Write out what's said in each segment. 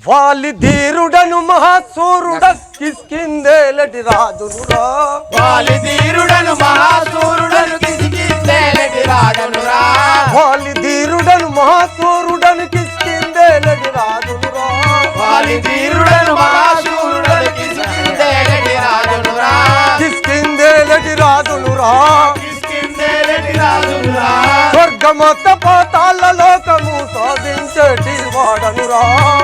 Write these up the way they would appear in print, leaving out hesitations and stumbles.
వాలి ధీరుడను మహాసూరుడ కిష్కిందేలటి రాజునురా వాలి ధీరుడను మహాసూరుడను కిష్కిందేలటి రాజునురా వాలి ధీరుడను మహాసూరుడను కిష్కిందేలటి రాజునురా వాలి ధీరుడను మహాసూరుడను కిష్కిందేలటి రాజునురా కిష్కిందేలటి రాజునురా కిష్కిందేలటి రాజునురా స్వర్గమత పాతాళ లోకము సాధించేటి వాడనురా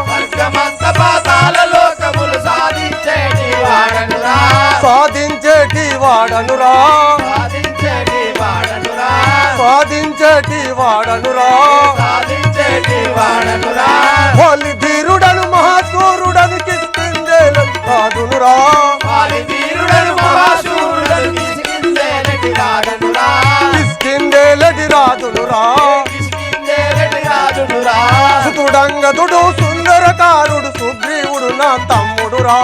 స్వర్గమంత పాతాళ లోకములు సాధించేటి వాడనురా సాధించేటి వాడనురా సాధించేటి వాడనురా సాధించేటి వాడనురా సాధించేటి వాడనురా వాలి ధీరుడను మహాసూరుడను కిష్కిందేలటి రాజునురా వాలి ధీరుడను మహాసూరుడను కిష్కిందేలటి రాజనురా కిష్కిందేలటి రాజునురా కిష్కిందేలటి రాజునురా సుతుడంగదుడు సుందరకారుడు సుగ్రీవుడు నా తమ్ముడురా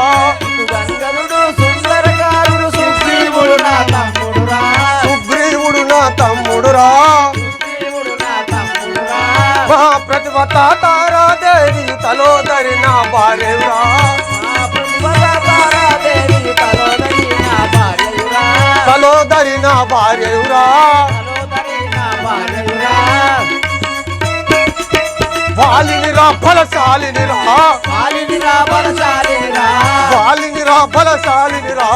గంగనుడు సుందరకారుడు సుగ్రీవుడు నా తమ్ముడురా సుగ్రీవుడు నా తమ్ముడురా సుగ్రీవుడు నా తమ్ముడురా మహాప్రతివత తారాదేవి తలోదరి నా భార్యరా తారాదేవి తలోదరి నా భార్యయురా తలోదరి నా భార్యరా తలోదరి నా భార్యయురా వాలినిరా బలశాలినిరా వాలినిరా బలశాలినిరా వాలినిరా బలశాలినిరా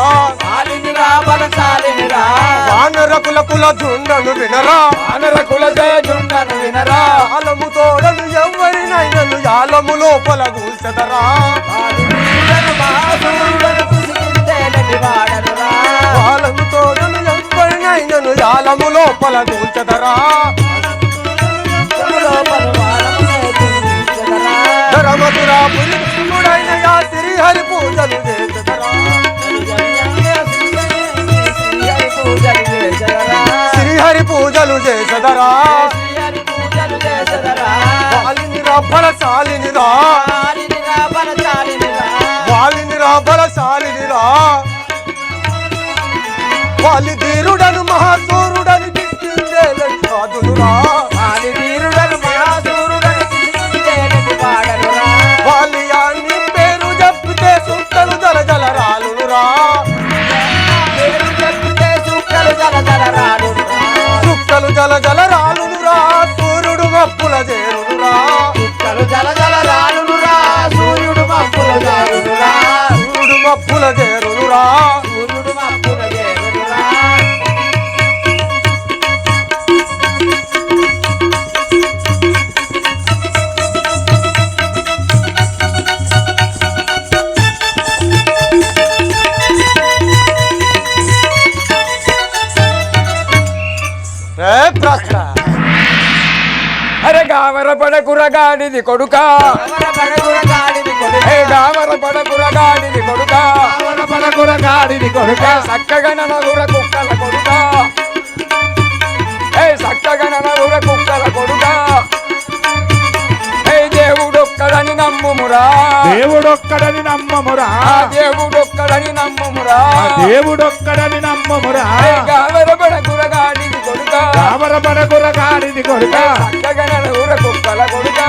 వాలినిరా బలశాలినిరా వానరకుల కుల జుండను వినరా వానరకుల జయుండను వినరా యాలము తోడను ఎవరినైనను యాలము లోపల కూల్చెదరా మహాసూరుడను కిష్కిందేలటి వాడనురా యాలము తోడను ఎవరినైనను యాలము లోపల కూల్చెదరా లోపల వాడమునే దుర్నించెదరా. ధరమధురా పురుషుడైన యా శ్రీహరి పూజలు చేసెదరా శ్రీహరి పూజలు చేసెదరా. శ్రీహరి పూజలు చేసెదరా శ్రీహరి పూజలు చేసెదరా. వాలినిరా బలశాలినిరా వాలినిరా బలశాలినిరా. వాలినిరా బలశాలినిరా వాలి ధీరుడను మహాసూరుడను కిష్కిందేలటి రాజునురా వాలి ధీరుడను మహాసూరుడను కిష్కిందేలటి వాడనురా. వాలియాన్ని పేరు చెప్పితే సుక్కలు జల జల రాలునురా పేరు చెప్తే సుక్కలు జలజల రాలునురా. సుక్కలు జల జల రాలునురా సూర్యుడు మప్పుల చేరునురా సుక్కలు జలజల రాలునురా. సూర్యుడు మబ్బుల జారునురా. సూర్యుడు మప్పుల చేరునురా సూర్యుడు మబ్బుల చేరునురా. ఏ ప్రశ్న అరే గామర పడ కురగాడిది కొడుక అవర పడగురగాడిది కొడుక. ఏ గామర పడ కురగాడిది కొడుక అవర పడగురగాడిది కొడుక. చక్కగా నలుగుర కుక్కల కొడుక ఏ చక్కగా నలుగుర కుక్కల కొడుక ఏ దేవుడొక్కడని నమ్ముమురా దేవుడొక్కడని నమ్మమురా దేవుడొక్కడని నమ్ముమురా దేవుడొక్కడని నమ్మమురా ఏ గామర పడ కురగాడిది కొడుక రామరమణగురగాడిది కొడుక చక్కగా నలుగుర కుక్కల కొడుక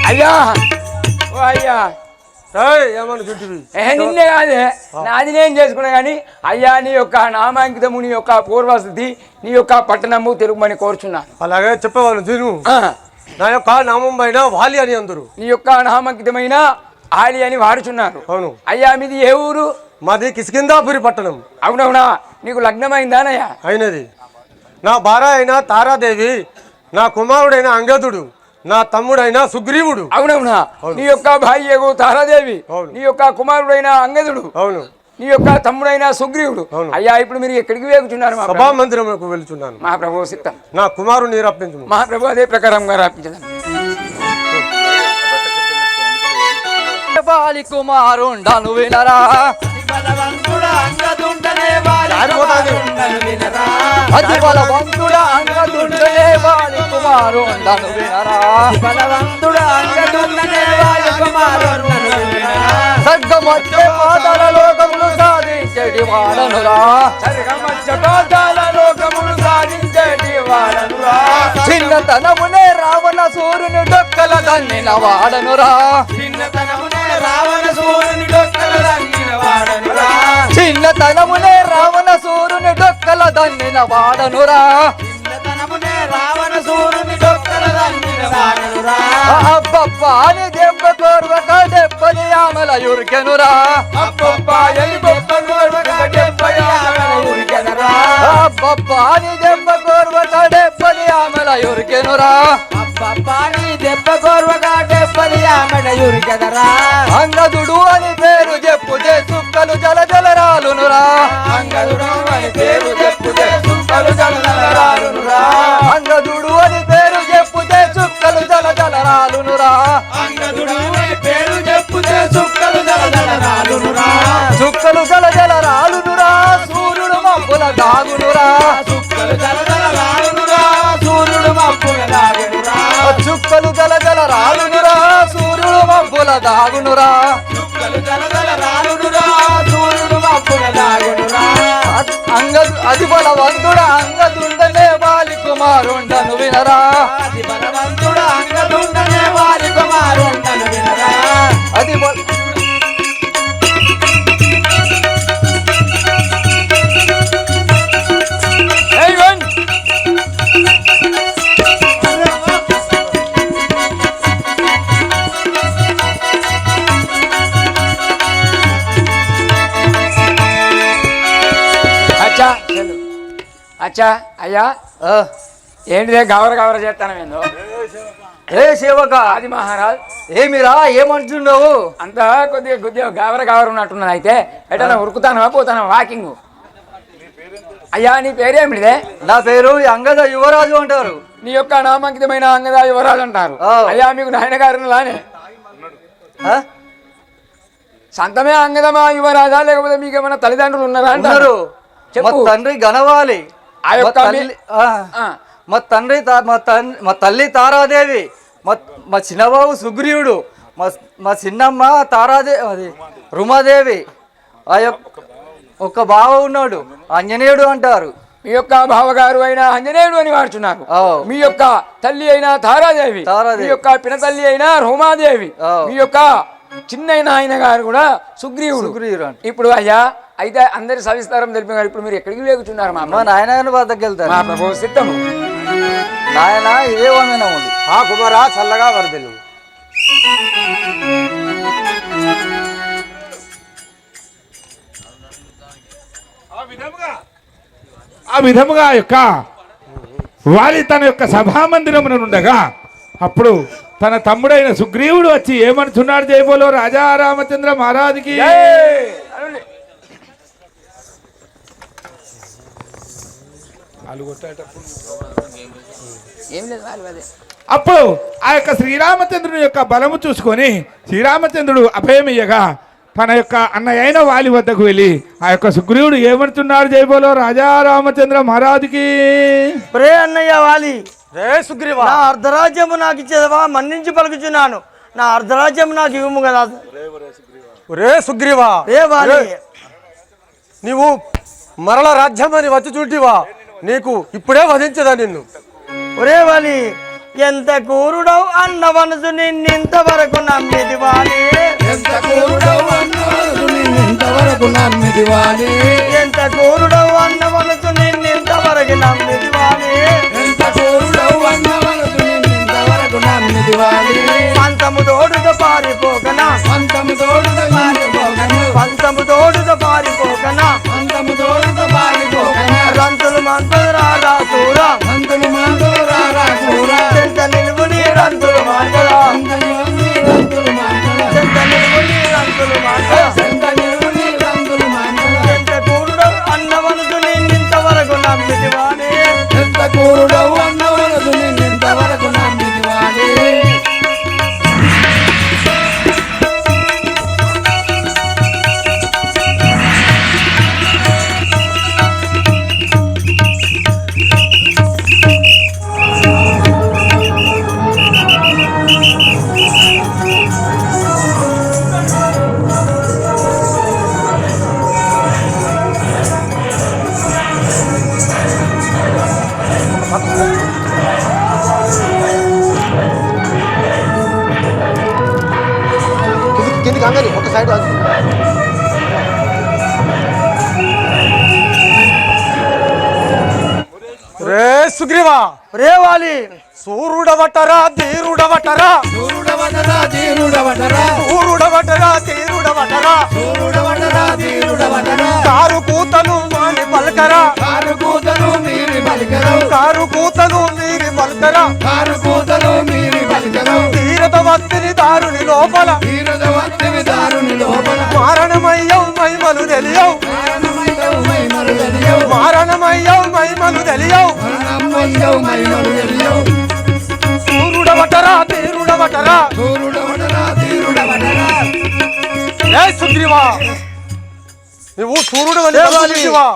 అయ్యా ఓ అయ్యా ఏమని చుట్టివి నిన్నే కాదే నాది నేను చేసుకున్నా కానీ అయ్యా నీ యొక్క నామాంకితము నీ యొక్క పూర్వస్థితి నీ యొక్క పట్టణము తెలుగుమని కోరుచున్నాను అలాగే చెప్పేవాళ్ళు తిను నా యొక్క నామం పైన వాలి అని అందరు నీ యొక్క నామాంకితమైన ఆలి అని వాడుచున్నారు అవును అయ్యా మీది ఏ ఊరు మాది కిష్కిందాపురి పట్టణం అవునవునా నీకు లగ్నమైందానయ్యా అయినది నా భార్య అయిన తారాదేవి నా కుమారుడైన అంగదుడు నా తమ్ముడైన సుగ్రీవుడు అవునవునా నీ యొక్క భార్యకు తారాదేవి అవును. నీ యొక్క కుమారుడైన అంగదుడు అవును నీ యొక్క తమ్ముడైన సుగ్రీవుడు అవును. అయ్యా ఇప్పుడు మీరు ఎక్కడికి వేగుచున్నారు మా సభా మందిరములకు వెళ్తున్నాను మా ప్రభు సిద్ధం నా కుమారుని రప్పించు మా ప్రభు అదే ప్రకారంగా రాపించదాం వాలి కుమారుండను వినరా బలవంతుడా అంగదుండనే వాలి జారిపోతాది. కుమారుండను వినరా. అతి బలవంతుడ అంగదుండనే వాలి కుమారుండను వినరా బలవంతుడా అంగదుండనే వాలి కుమారుండను వినరా. సర్గమధ్య పాదల లోకములు సాధించేటి వాడనురా సరిగమచ్చ లోకములు సాధించేటి వాడనురా చిన్నతనమునే రావణ సూర్యుని డొక్కల దన్నిన వాడనురా చిన్నతనమునే రావణ సూర్యుని డొక్కల దన్నిన వాడనురా చిన్నతనమునే రావణ సూర్యుని డొక్కల దన్నిన వాడనురా చిన్నతనమునే రావణ సూర్యుని డొక్కల దన్నిన వాడనురా అబ్బబ్బా అని దెబ్బ కోర్వక దెబ్బని ఆమెల యురికెనురా అబ్బబ్బా ఎలి బొబ్బ కోర్వక దెబ్బని ఆమెల యురికెనురా అబ్బబ్బా అని దెబ్బ కోర్వక దెబ్బని ఆమెల యురికెనురా అబ్బబ్బా నీ దెబ్బ కోర్వక దెబ్బని ఆమెల యురికెనురా అంగదుడు అని పేరు చెప్పుతే సుక్కలు జల జలరాలునురా అంగదుడు అని పేరు చెప్పుతే సుక్కలు జలజలరాలునురా అంగదుడు అని పేరు చెప్పుతే చుక్కలు జల జలరాలునురా అంగదుడు అని పేరు చెప్పుతే సుక్కలు జలజలరాలునురా చుక్కలు జల జలరాలునురా సూర్యుడు మబ్బుల దాగునురా సుక్కలు జలజలరాలునురా సూర్యుడు మబ్బుల దాగునురా చుక్కలు జల జలరాలునురా సూర్యుడు మబ్బుల దాగునురా సుక్కలు జలజలరాలునురా సూర్యుడు మబ్బుల దాగునురా అది బలవంతుడ అంగదుండనే వాలి కుమారుండను వినరా అది బలవంతుడు అంగదుండనే వారి కుమారుండను వినరా అది అచ్చా అయ్యా ఏంటిదే గవర గవర చేస్తాను ఏందో ఏ సేవక అది మహారాజ్ ఏమిరా ఏమంటున్నావు అంతా కొద్దిగా గవర గవర ఉన్నట్టున్నది అయితే ఎటన్నా ఉరుకుతానవా పోతానవా వాకింగ్ అయ్యా నీ పేరేమిటిదే నా పేరు అంగద యువరాజు అంటారు నీ యొక్క నామాంకితమైన అంగద యువరాజు అంటారు అయ్యా మీకు నాయన గారు లానే సంతమే అంగదమా యువరాజా లేకపోతే మీకు ఏమైనా తల్లిదండ్రులు ఉన్నారా అంటారు మా తండ్రి గణవాలి ఆ యొక్క మా తల్లి తారాదేవి మా చిన్నబాబు సుగ్రీవుడు మా చిన్నమ్మ తారాదేవి అది రుమాదేవి ఆ యొక్క ఒక బావ ఉన్నాడు ఆంజనేయుడు అంటారు మీ యొక్క బావగారు అయిన ఆంజనేయుడు అని వాడుచున్నారు మీ యొక్క తల్లి అయిన తారాదేవి మీ యొక్క పినతల్లి అయిన రుమాదేవి మీ యొక్క చిన్న ఆయన గారు కూడా సుగ్రీవుడు ఇప్పుడు అయ్యా అయితే అందరి సవిస్తారం తెలిపినారు ఇప్పుడు మీరు ఎక్కడికి వేగుచున్నారు మా నాయన వద్దకు వెళ్తారు మా ప్రభు సిద్ధము నాయన ఇదే వందనం ఉంది ఆ కుమారా చల్లగా వరదలు ఆ విధముగా యొక్క వాలి తన యొక్క సభామందిరమున ఉండగా అప్పుడు తన తమ్ముడైన సుగ్రీవుడు వచ్చి ఏమనుచున్నాడు జయబోలో రాజా రామచంద్ర మహారాజుకి అప్పుడు ఆ యొక్క శ్రీరామచంద్రుని యొక్క బలము చూసుకొని శ్రీరామచంద్రుడు అభయమియ్యగా తన యొక్క అన్నయ్య అయిన వాలి వద్దకు వెళ్ళి ఆ యొక్క సుగ్రీవుడు ఏమంటున్నాడు జయబోలో రాజా రామచంద్ర మహారాజుకి ప్రే అన్నయ్య వాలి రే సుగ్రీవా నా అర్ధరాజ్యము నాకు ఇచ్చేదవా మన్నించి పలుకుచున్నాను నా అర్ధరాజ్యం నాకు ఇవ్వము కదా రే సుగ్రీవా రే వాలి నీవు మరల రాజ్యం అని వచ్చి చూటివా నీకు ఇప్పుడే వధించదా నిన్ను ఒరే వాలి ఎంత కూరుడవు అన్న మనసు నిన్నింతవరకు నమ్మిది వాలి ఎంత కూరుడవు అన్న మనసు నిన్నింతవరకు నమ్మిది వాలి ఎంత కూరుడవు అన్న మనసు నిన్నింతవరకు నమ్మిది వాలి ఎంత కూరుడవు అన్న మనసు నిన్నింతవరకు నమ్మిది వాలి పంతము తోడుతో పారిపోకనా పంతము తోడుతో పారిపోకను పంతము తోడుతో పారిపోకనా పంతము తోడుతో పారిపోకను రంతులు మంతులు రారా చూరా రంతులు మాటలు రారా చూరా చెంత నిలువుని రంతులు మాటలా రంతులు మాటలు చెంత నిలువుని రంతులు మాటలా రంతులు మాటలు ఎంత కూరుడవు అన్న మనసు నిన్నింతవరకు నమ్మిది వాలి ఎంత కూరుడవు అన్న మనసు నిన్నింతవరకు నమ్మిది వాలి కిందికి అంగని ఒక సైడ్ అది రే సుగ్రీవా రే వాలి సూర్యుడవటరా ధీరుడవటరా సూర్యుడవటరా ధీరుడవటరా సూర్యుడవటరా ధీరుడవటరా సూర్యుడవటరా ధీరుడవటరా కారు కూతను మాని పలకరా కారు కూతను మీరి పలికరు కారు కూతను మీరి పలకరా కారు కూతను మీరి పలికరు తీరత వత్తిని దారుని లోపల తీరదవంతిని దారుని లోపల మారణమయ్యవు మైమలు తెలియవు మరణమయ్యవు మైమలు తెలియవు మారణమయ్యవు మైమలు తెలియవు మరణం పొందవు మైమలు తెలియవు సూర్యుడవటరా ధీరుడవటరా సూర్యుడవటరా ధీరుడవటరా ఏ సుగ్రీవా నువ్వు సూర్యుడు సుగ్రీవా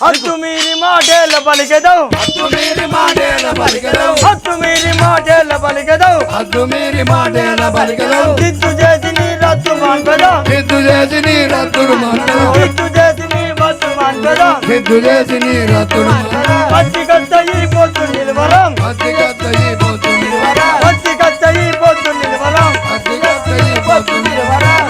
హద్దు మీరి మాటేల పలికెదవు హద్దు మీరి మాటేల పలికరు హద్దు మీరి మాటేల పలికెదవు హద్దు మీరి మాటేల పలికరు దిద్దు చేసి నీ రద్దు మాన్పదా సిద్ధు చేసి నీ రత్తుడు మాటలు దిద్దు చేసి నీ బస్సు మాన్పదా సిద్ధు చేసి నీ రత్తుడు పచ్చి కత్త ఈ పొద్దు నిలవరం అతిగత్త ఈ పోతుంది పచ్చి కత్త ఈ పొద్దు నిలవరం అతిగత్త ఈ పోతుంది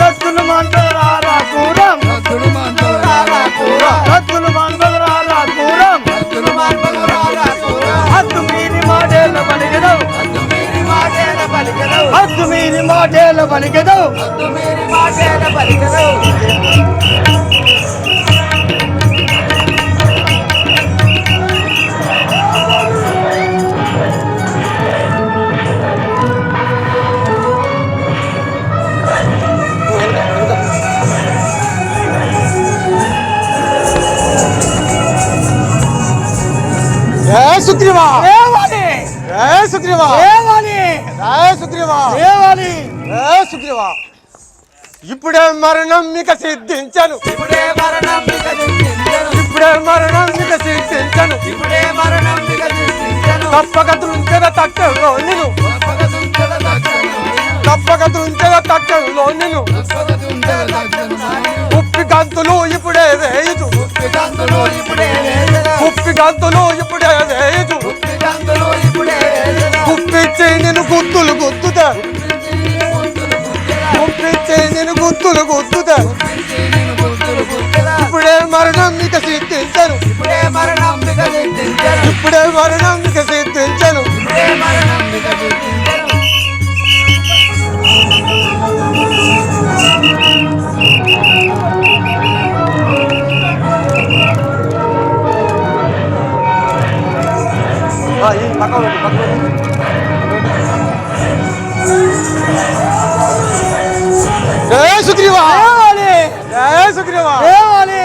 రత్తులు మాన్పదరా కూరం రత్తుడు మాటలు రారా కూర రత్తులు మాన్పదరా కూరం రత్తుడు మాటలు రారా కూర హద్దు మీరి మాటేల పలికెదవు హద్దు మీరి మాటేల పలికరు హద్దు మీరి మాటేల పలికెదవు హద్దు మీరి మాటేల పలికరు ఏ సుగ్రీవా ఏ వాలి ఏ సుగ్రీవా ఏ వాలి ఏ సుగ్రీవా ఏ వాలి ఏ సుగ్రీవా ఇప్పుడే మరణం మీకు సిద్ధించను ఇప్పుడే మరణం వికసించను ఇప్పుడే మరణం మీకు సిద్ధించను ఇప్పుడే మరణం వికసించను తప్పక తుంచెద తట్టలో నిన్ను తప్పక తుంచద దక్షను తప్పక తుంచెద తట్టలో నిన్ను తప్పక తుంచద దక్షను ఉప్పి గంతులు ఇప్పుడే వేయుచు పితంతులు ఇప్పుడే వేదన ఉప్పి గంతులు ఇప్పుడే వేయుచు పితంతులు ఇప్పుడే వేదన ఉప్పిచ్చి నేను గుత్తులు గుద్దుతా ఉప్పిచ్చి నేను గుత్తులు గుద్దుతా నేను బుద్ధులు బుద్ధుల ఇప్పుడే మరణం మీకు సిద్ధించను ఇప్పుడే మరణం వికసించను ఇప్పుడే మరణం మీకు సిద్ధించను ఇప్పుడే మరణం వికసించను జయ సుగ్రీవా ఏ వాలి జయ సుగ్రీవా ఏ వాలి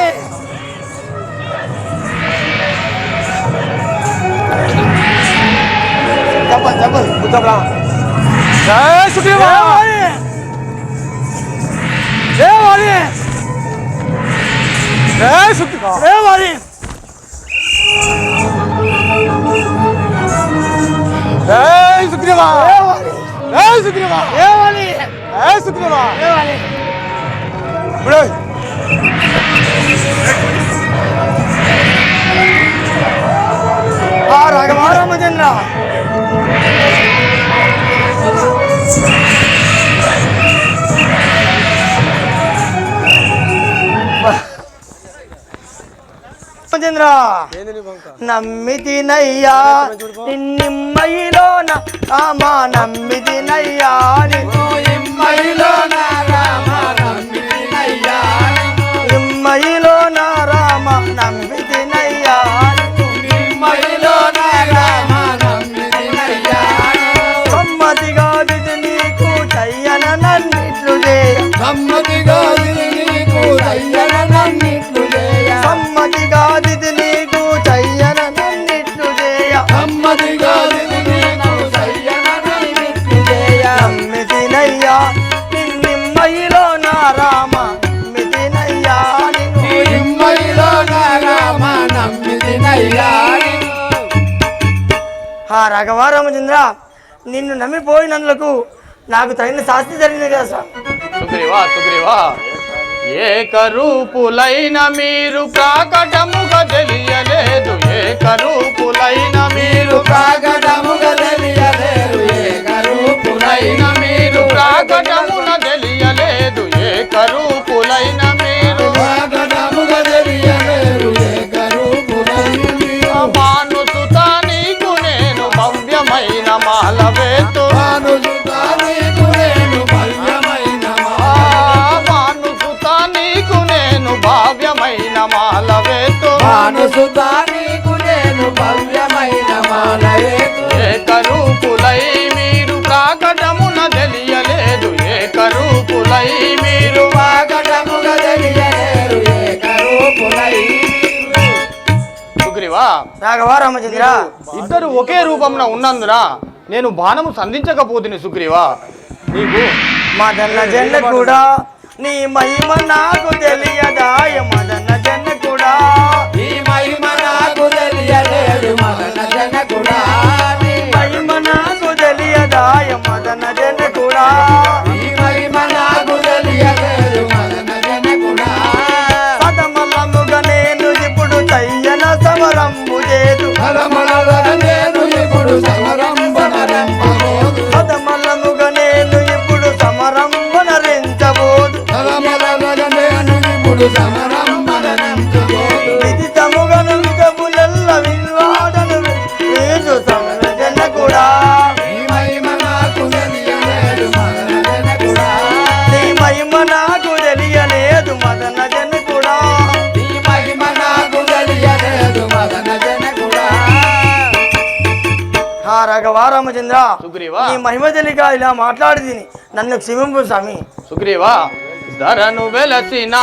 చెప్పండి చెప్పండి కూర్చోరా జయ సుగ్రీవా ఏ వాలి జయ సుగ్రీవా ఏ వాలి జయ సుగ్రీవా ఏ వాలి జయ సుగ్రీవా ఏ వాలి జయ సుగ్రీవా ఏ వాలి ఇప్పుడు ఆ రాఘవారామచంద్ర రామచంద్ర నమ్మితినయ్యా నిమ్మైలోన రామా నమ్మితినయ్యా ఇమ్మయిలోన రామ నమ్మితినయ్యా నిమ్మైలోన రామ నమ్మితినయ్యా ఇమ్మయిలోన రామ నమ్మితినయ్యా సమ్మతిగా విధి నీకు చయ్యన నన్నిట్లు చేయ సమ్మతిగా నీకు దయ్యన నన్నిట్లు చేయ సమ్మతిగా విధి నీకు చయ్యన నన్నిట్లు చేయ సమ్మతిగా నీకు దయ్యన నన్నిట్లు చేయ నమ్మితినయ్యా నిమ్మైలో నా రామ నమ్మితినయ్యా నిన్ను ఇమ్మయిలోన రామ నమ్మితినయ్యా ఆ రాఘవారామచంద్ర నిన్ను నమ్మిపోయినందులకు నాకు తగిన శాస్తి జరిగింది కదా స్వామి సుగ్రీవా సుగ్రీవా ఏకరూపులైన మీరు ప్రాకటముగా తెలియలేదు ఏకరూపులైన మీరు ప్రాగడముగా తెలియలేరు ఏకరూపులైన మీరు ప్రాకటమున తెలియలేదు ఏకరూపులైన మీరు ప్రకటముగా తెలియలేరు ఏకరూపులైన మీరు. భానుసుత నీకు నేను భవ్యమైన మాల వేతు భానుసుత నీకు నేను భవ్యమైన భానుసుత నీకు నేను భావ్యమైన మాల వేతు భానుసుత నీకు నేను భవ్యమైన మాలయేతు. ఏకరూపులై మీరు ప్రాకటమున తెలియలేదు ఏకరూపులై మీరు ప్రకటముగా తెలియలేరు ఏకరూపులై మీరు. సుగ్రీవా రాఘవ రామచంద్ర ఇద్దరు ఒకే రూపంలో ఉన్నందున నేను బాణము సంధించకపోతుంది సుగ్రీవా నీకు మదన్న జన్న కూడా నీ మహిమ నాకు తెలియదాయ మదన్న జన్న కూడా ఈ మహిమ నాకు తెలియలేదు మదన జనకుడా. నీ మహిమ నాకు తెలియదాయ మదన జన్న కూడా ఈ మహిమ నాకు తెలియలేదు మదన జనకుడా. పదమలముగా నేను ఇప్పుడు తయ్యన సమరంబు చేదు పదమలగ నేను ఇప్పుడు సమరంభనరింపబోదు. పదమలముగా నేను ఇప్పుడు సమరంబనరించబోదు పదమలగ నేను ఇప్పుడు సమరంభనరింపబోదు. విదితముగను విధములెల్ల విల్వాడను వేసు సమర జన్న కూడా ఈ మహిమ నాకు తెలియలేదు మదన జనకుడా. నీ మహిమ నాకు తెలియలేదు మదన జన్న కూడా ఈ మహిమ నాకు తెలియలేదు మదన జనకుడా. హా రాఘవ రామచంద్ర సుగ్రీవా నీ మహిమ తెలియక ఇలా మాట్లాడి తిని నన్ను క్షమింపు స్వామి సుగ్రీవా ధరను వెలసిన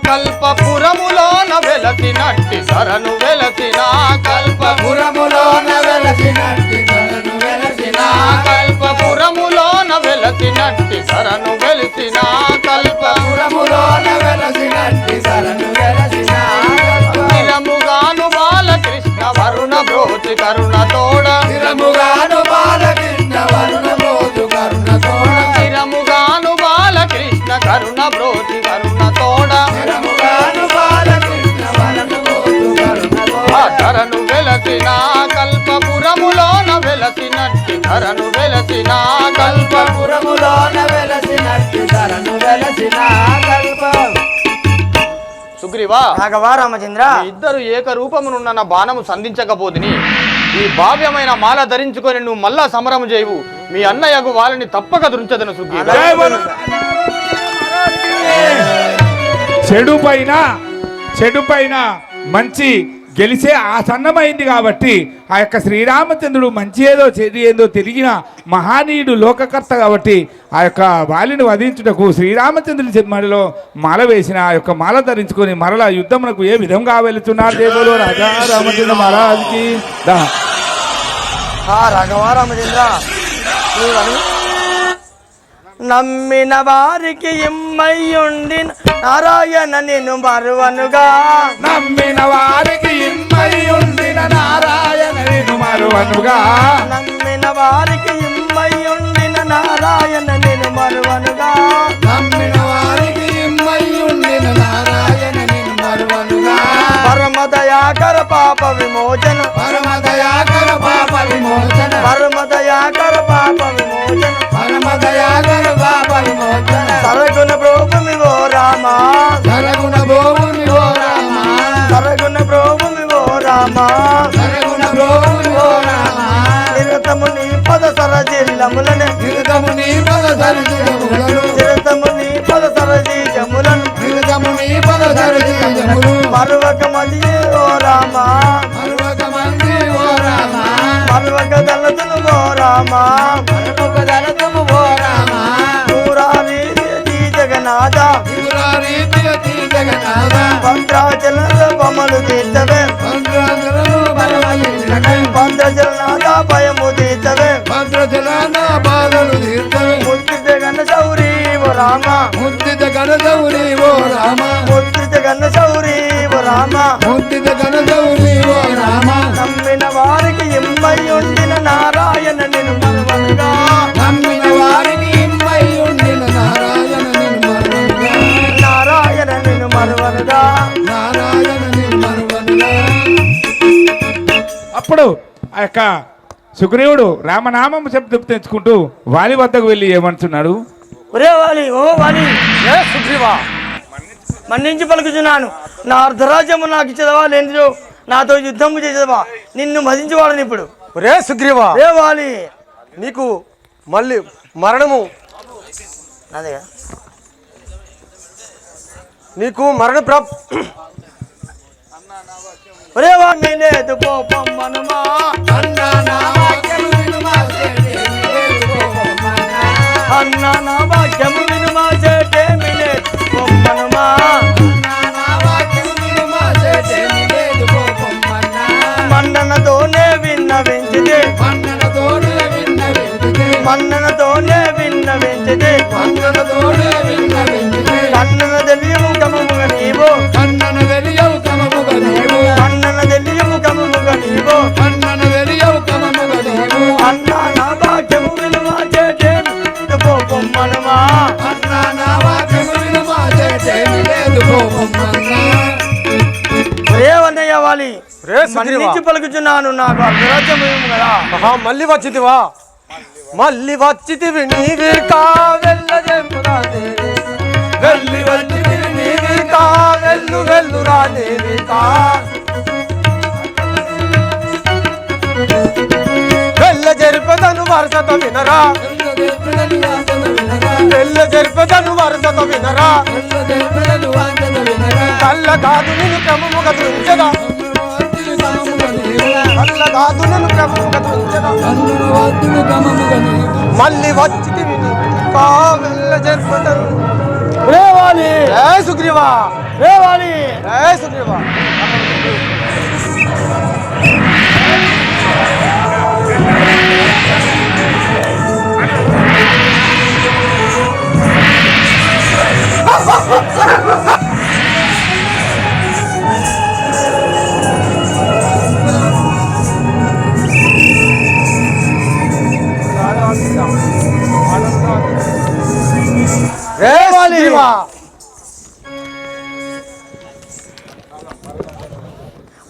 కల్పపురములోన వెలసినట్టి ధరను వెలసిన పురములోన వెలసినట్టి ధరను వెలసిన కల్పపురములోన వెలసినట్టి ధరను వెలిసిన పురములోన వెలసినట్టి ధరను వెలసిన కల్పముగాను బాలకృష్ణ వరుణ బ్రోచి కరుణ తోడ స్థిరముగాను బాలకృష్ణ వరుణ మోదు కరుణ తోడ. స్థిరముగాను బాలకృష్ణ కరుణ బ్రోచి కరుణ తోడ స్థిరముగాను బాలకృష్ణ వరుణ మోదు కరుణ తోడ. ధరను వెలసిన కల్పపురములోన వెలసినట్టి ధరను వెలసిన పురములోన వెలసినట్టి ధరను వెలసిన కల్ప. సుగ్రీవా రాఘవ రామచంద్ర మీ ఇద్దరు ఏకరూపమునున్న నా బాణము సంధించకపోతిని ఈ భావ్యమైన మాల ధరించుకొని నువ్వు మళ్ళా సమరము చేయవు మీ అన్నయ్యకు వాళ్ళని తప్పక దృంచదను సుగ్రీవా జై బోలో. చెడు పైన మంచి గెలిచే ఆసన్నమైంది కాబట్టి ఆ యొక్క శ్రీరామచంద్రుడు మంచి ఏదో చెడు ఏదో తెలిగిన మహానీయుడు లోకకర్త కాబట్టి ఆ యొక్క వాలిని వధించుటకు శ్రీరామచంద్రుడి మడిలో మాల వేసిన ఆ యొక్క మాల ధరించుకొని మరలా యుద్ధమునకు ఏ విధంగా వెళుతున్నారు దేవుడు రాజా రామచంద్ర మహారాజుకి దా. హా రాఘవ రామచంద్ర నీవను నమ్మిన వారికి ఇమ్మయ్యుండి నారాయణ నేను మరువనుగా నమ్మిన వారికి ఇమ్మై ఉండిన నారాయణ నిన్ను మరువనుగా నమ్మిన వారికి ఇమ్మయ్యుండిన నారాయణ నేను మరువనుగా నమ్మిన వారికి ఇమ్మయ్యుండిన నారాయణ నిన్ను మరువనుగా. పరమదయాకర పాప విమోచన పరమదయాకర పాప విమోచన పరమదయాకర పాప విమోచన పరమదయాకర పాప విమోచన సరగుణ ప్రభుమి ఓ రామ సరగుణ భోముని ఓ రామ సరగుణ ప్రభుమి ఓ రామ సరగుణ భోముని ఓ రామ నిరతము నీ పద సరజిల్లములను నిరతము నీ పద సరిజములను నిరతము నీ పద సరజీజములను నిరతము నీ పద సరిజములు మరువక మది ఓ రామ మరువక మంది ఓ రామ మరువక దళతులు ఓ రామ మరువక దళతము ఓ రామ పూరారి జగన్నాథ త్రిపురారీతి అతి జగన్నాథ భద్రాచల బొమ్మలు తీర్చవే భద్రాచలము బలమలినకై భద్రాచలనాథ భయము తీర్చవే భద్రచలాన బాధలు తీర్చవే ముద్దు జగన్న శౌరీ ఓ రామ ముద్దిత గణదౌరి ఓ రామ ముద్దు జగన్న శౌరీ ఓ రామ ముద్దిత గణదౌరి ఓ రామ నమ్మిన వారికి ఇమ్మై ఉండిన నారాయణ నిన్ను మరువనుగా నమ్మిన వారికి ఇమ్మై ఉండిన నారాయణ నిన్ను మరువనుగా నారాయణ నిన్ను మరువనుగా నారాయణ నిన్ను మరువనుగా. అప్పుడు ఆ యొక్క సుగ్రీవుడు రామనామం శబ్దం తెచ్చుకుంటూ వాలి వద్దకు వెళ్ళి ఏమంటున్నాడు? ఒరే వాలి, ఓ వాలి, ఏ సుగ్రీవా, మన్నించి పలుకుతున్నాను. నా అర్ధరాజ్యము నాకు ఇచ్చేదవా, లేనిదో నాతో యుద్ధము చేసేదవా? నిన్ను మదించేవాడని ఇప్పుడు. రే సుగ్రీవా, రే వాలి, నీకు మళ్ళీ మరణము, అదే నీకు మరణ ప్రాప్ ఒరే వాడిని లేదు పోపమ్మనుమా, అన్న నా వాక్యము వినుమా చేటేమి లేదు పొమ్మనుమా. మన్ననతోనే విన్నవించితే, మన్ననతోనే విన్నవించితే, కన్నన తెలియము కమముగ నీవు, కన్నన తెలియము కమముగ నీవు, అన్న నా భాగ్యము విలువ చేటేమి పొమ్మనుమా. రేవన్నయ్య వాలి, రే సుగ్రీవా, మన్నించి పలుకుచున్నాను. నాకు అర్ధరాజ్యం ఇవ్వము కదా. మళ్ళీ వచ్చితివా, మళ్ళీ వచ్చితివి నీవి కావెల్లజెంపురాదేవి, వెళ్ళి వచ్చితివి నీవి కావెల్లు వెల్లురాదేవి కా, వెళ్ళ జరిపదను వరసతో వినరా, వెళ్ళ జరిపదను వరసతో వినరా, కళ్ళ కాదు నేను క్రమముగ తుంచదా, కళ్ళ కాదు నేను క్రమముగ తుంచదా, మళ్ళీ వచ్చితివి కావెల్ల జరిపదను. రే వాలి, ఏ సుగ్రీవా, రే వాలి, ఏ సుగ్రీవా, ఏ సుగ్రీవా,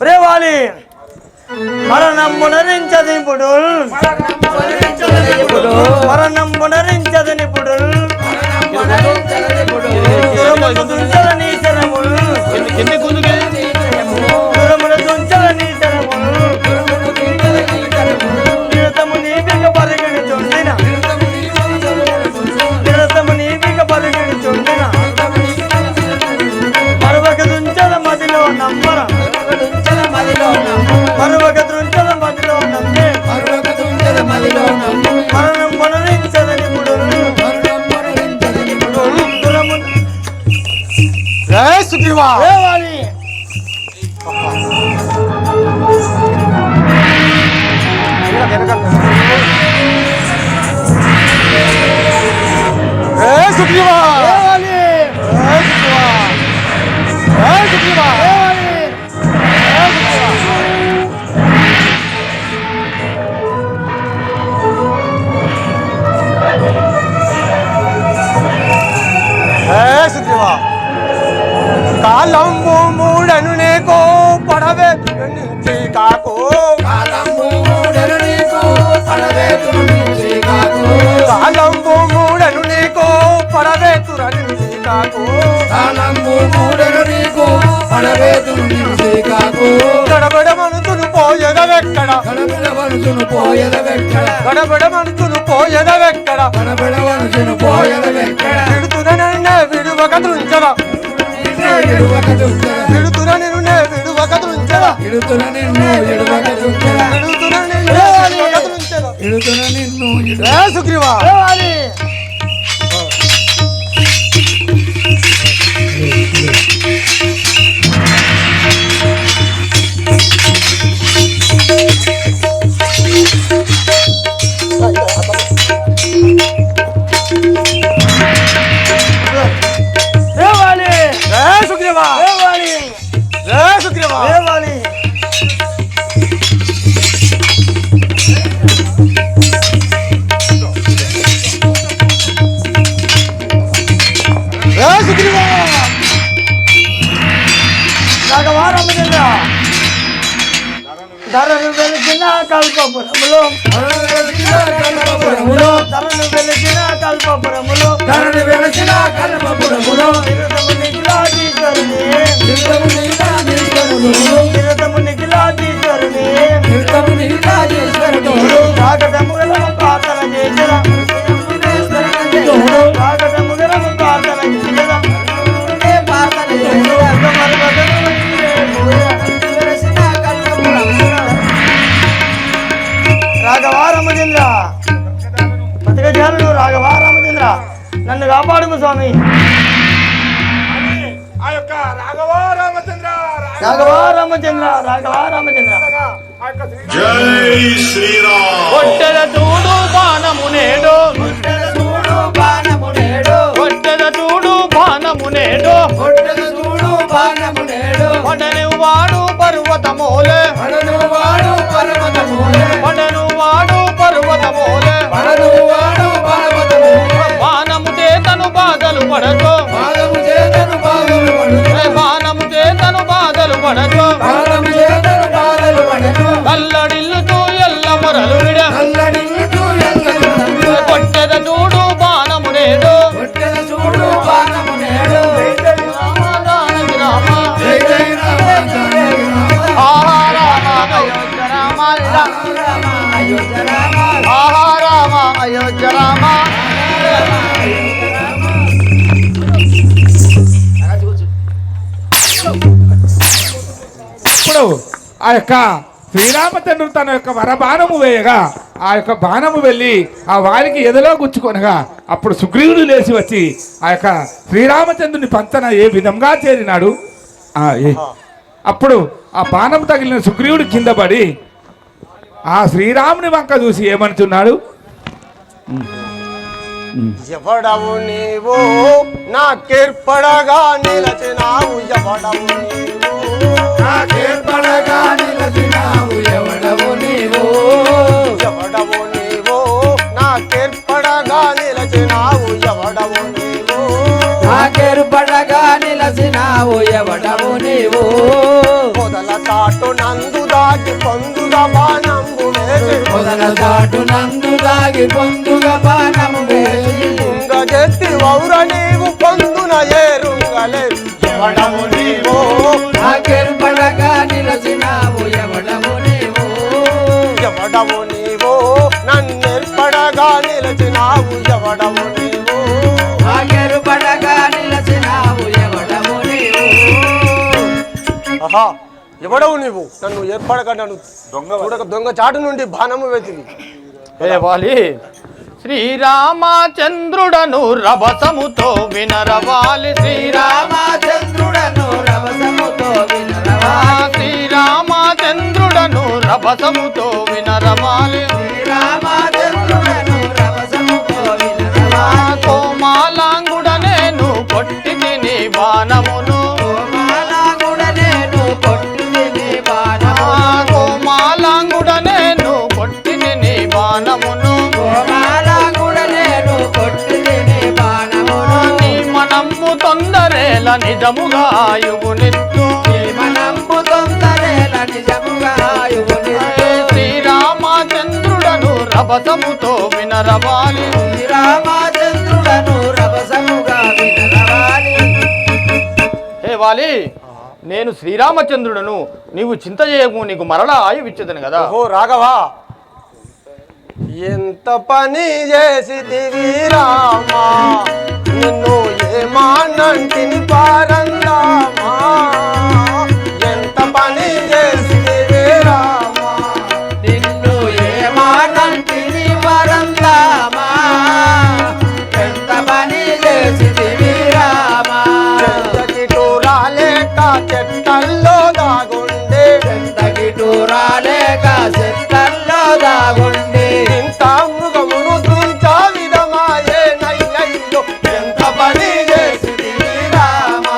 రే వాలి, మరణం పునరించదిప్పుడు, మరణం పునరించదనిప్పుడు, దుంచలని శరములు, దురముల దుంచలని శరములు, నిరతము నీపిక పరిగణిచుండిన, నిరతము నీపిక పరిగణిచుండిన, మరొక దుంచల మదిలో నమ్మర, మరొక దుంచల మదిలో నమ్మే, మరణం పునరించదనిప్పుడు, ఏ సుగ్రీవా, రే వాలి, ఏ సుగ్రీవా, రే వాలి, ఏ సుగ్రీవా, ఏ సుగ్రీవా, రే వాలి, ఏ సుగ్రీవా, కాలంబు మూడను నీకో పడవే నుంచి కాకో, కాలంబు మూడను నీకో పడవే నుంచి కాకో, గడబడ మనసును పోయదవెక్కడ, గడబడ మనసును పోయదవెక్కడ, విడుతున నన్నే విడువక తుంచదా, విడుతున నిన్నే విడువక తుంచదా, విడుతున నిన్ను విడువక తుంచదా. ఏ సుగ్రీవా, రే వాలి, రే వాలి, ఏ సుగ్రీవా, రే వాలి, ఏ సుగ్రీవా, రే వాలి, ఏ సుగ్రీవా, నాగవారమునిగా ధరను వెలిసిన కల్పపురములో, ధరను వెలిసిన కల్పపురములో ధరణి వెలసిన కల్పపురములో నిరతము నిఖిలాధీశ్వరుని నిత్యము నీలాధీశ్వరుడు నిరతము నిఖిలాధీశ్వరుని నిత్యము నీలాధీశ్వరుడు కాకటము గలము ప్రార్థన చేసరా కాకటము గలము ప్రార్థన చేసరా రాఘవారామచంద్ర పతికజానుడు రాఘవారామచంద్ర నన్ను కాపాడుము స్వామి ఆ యొక్క రాఘవ రామచంద్ర రాఘవారామచంద్ర రాఘవారామచంద్ర జై శ్రీరామ్ కొట్టెల చూడు బాణము నేడు చూడు బాణము నేడు కొట్టెల చూడు బాణము నేడు చూడు బాణము నేడు పడని వాడు పర్వతమోలే పడను వాడు పర్వతములే పడను వాడు పర్వతమోలే పడను వాడు పర్వతములే బాణము చేతను బాధలు పడదు పాదము చేతను బాధలు పడును బాణము చేతను బాధలు పడదు పాదము చేతను బాధలు పడును కల్లడిల్లుతూ ఎల్ల మొరలు విడ కల్లడిల్లుతూ ఎల్లలు కొట్టెద చూడు బాణము నేడు కొట్టెల చూడు బాణము నేడు రామాదానకి రామ జై జై రామ జై రామ ఆహా రామ అయోధ్య రామ రామ అయోధ్య రామ ఆహా రామ అయోధ్య రామ ఇప్పుడు ఆ యొక్క శ్రీరామచంద్రుడు తన యొక్క వరబాణము వేయగా ఆ యొక్క బాణము వెళ్ళి ఆ వారికి ఎదలో గుచ్చుకొనగా అప్పుడు సుగ్రీవుడు లేచి వచ్చి ఆ యొక్క శ్రీరామచంద్రుని పంచన ఏ విధంగా చేరినాడు అప్పుడు ఆ బాణం తగిలిన సుగ్రీవుడు కింద పడి ఆ శ్రీరాముని వంక చూసి ఏమనుచున్నాడు? ఎవడవు నీవు నాకేర్పడగా నిలచినావు ఎవడవు నీవు నాకేర్పడగా నిలచినావు ఎవడవు నీవు ఎవడవు నీవు నాకేర్పడగా నిలచినావు ఎవడవు నీవు నాకేర్పడగా నిలచినావు ఎవడవు నీవు మొదల చాటు నందు దాగి పొందుగా బాణంబు వేసి మొదల చాటు నందు దాగి పొందుగా బాణము వేసి ఉంగజెత్తి వౌర నీవు పొందున ఏరుంగలే ఎవడవు నీవు నాకేర్పడగా నిలచినావు ఎవడవు నీవు ఎవడవు నీవు నన్నేర్పడగా నిలచినావు ఎవడవు నీవు నాకేర్పడగా నిలచినావు ఎవడవు నీవు ఆహా ఎవడవు నీవు నన్ను ఏర్పడగా నన్ను చూడక దొంగ చాటు నుండి బాణము వెతివి హే వాలి శ్రీరామచంద్రుడను రభసముతో వినరవాలి రామచంద్రుడను రవసముతో వినరవా శ్రీరామచంద్రుడను రభసముతో వినరవాలి రామచంద్రుడను రవసముతో వినరవా కోమాలాంగుడ నేను కొట్టి నీ బాణమును కోమాలాంగుడ నేను కొట్టిని బాణము కోమాలాంగుడ నేను కొట్టి నీ బాణమును కోమాలాంగుడ నేను కొట్టిని బాణమును నీ మనమ్ము తొందరేల నిజముగా యుగునిత్తు మనంబు తొందరేల నిజముగా యుగునిత్తు శ్రీరామచంద్రుడను రభసముతో వినరవాలి రామచంద్రుడను రవసముగా వినరవాలి హే వాలి నేను శ్రీరామచంద్రుడను నీవు చింత చేయకు నీకు మరలా ఆయువిచ్చదను కదా ఓహో రాఘవా ఎంత పని చేసితివి రామా నిన్ను ఏమానంటిని పారందామా ఎంత పని చేసితివి రామా నిన్ను ఏమానంటిని పరందామా ఎంత పని చేసితివి రామా చెట్టకిటు రాలేక చెట్టల్లో దాగుండే ఎంతకిటు రాలేక చెట్టల్లో దాగుండి ఇంత మృగమును తుంచా విధమాయే నయ్యయ్యో ఎంత పని చేసితివి రామా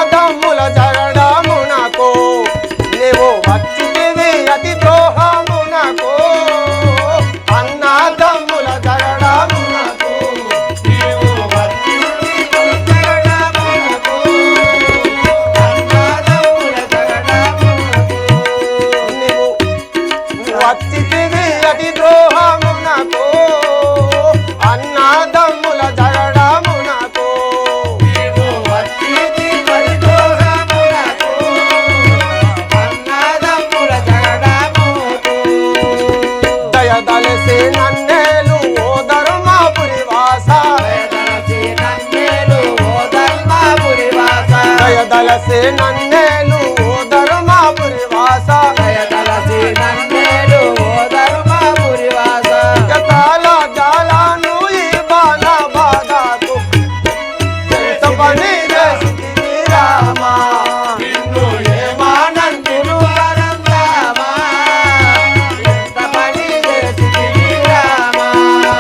అన్నాదమ్ముల జగడమునకు నీవు వచ్చితివి అతి ద్రోహమునకు అన్నాదమ్ముల జగడమునకు నీవు వచ్చితివి జగడమునకు అన్నాదమ్ముల జగడమునకు నీవు వచ్చితివి అతి ద్రోహమునకు అన్నాదమ్ముల జగడమునకు నీవు వచ్చితివి అతి ద్రోహమునకు అన్నాదమ్ముల జగడమునకు దయదలసి నన్నేలు ఓ ధర్మపురి వాస దయదలసి నన్నేలు ఓ ధర్మపురి వాస దయదలసి నన్నేలు ఓ ధర్మపురి వాస దయదలసి నన్నేలు ఓ ధర్మపురి వాస జతాల జాలను ఈ బాణ బాధకు ఎంత పని చేసితివి రామా నిన్ను ఏమానందును పరందామా ఎంత పని చేసితివి రామా